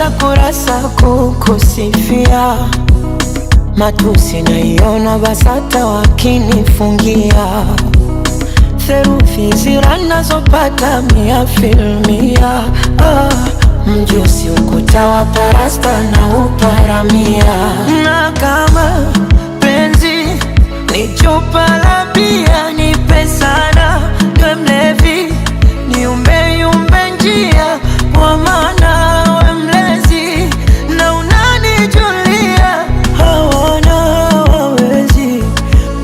Nimemaliza kurasa kukusifia, matusi naiona BASATA wakinifungia. Theruthi zira nazopata 100%. Mjusi ukuta wa parasta na uparamia. Na kama penzi ni chupa la bia, nipe sana niwe mlevi, niumbe yumbe njia, kwa maana we mlezi na unanijulia. Hawana wawezi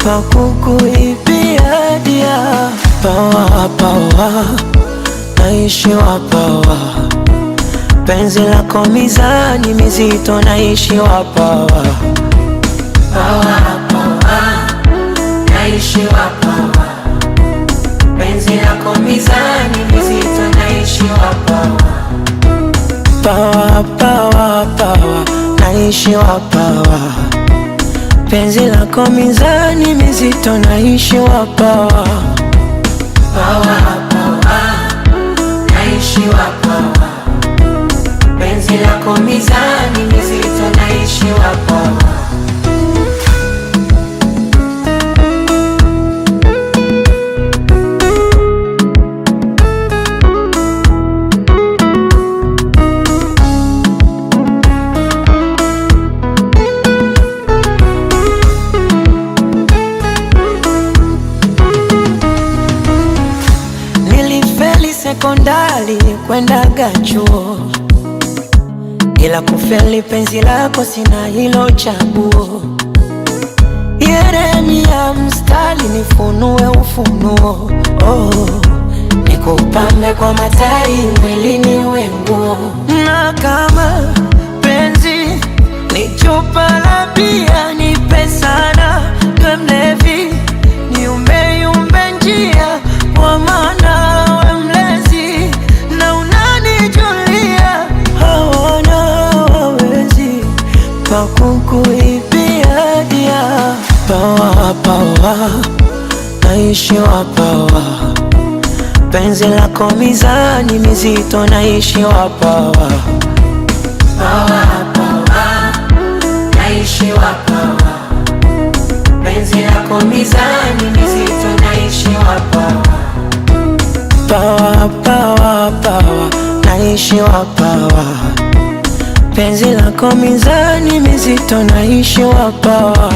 pakukuibia dia. Pawa pawa naishi wapawa, penzi lako mizani mizito naishi wapawa. Pawa pawa naishi wapawa, penzi lako mizani mizito naishi wapawa. Pawa pawa pawa naishi wapawa, penzi lako mizani mizito naishi wapawa. Pawa pawa naishi wapawa, penzi lako mizani mizito naishi wapawa. Sekondari kwendaga chuo, ila kufeli penzi lako sina hilo chaguo. Yeremia mstari nifunue ufunuo. Nikupambe kwa matari mwilini we nguo. Na kama penzi ni chupa la bia, nipe sana niwe mlevi, niumbe yumbe njia, kwa maana pakukuibia dia. Pawa pawa naishi wapawa, penzi lako mizani mizito naishi wapawa. Pawa pawa naishi wapawa, penzi lako mizani mizito naishi wapawa. Pawa pawa pawa naishi wapawa, penzi lako mizani mizito naishi wapawa.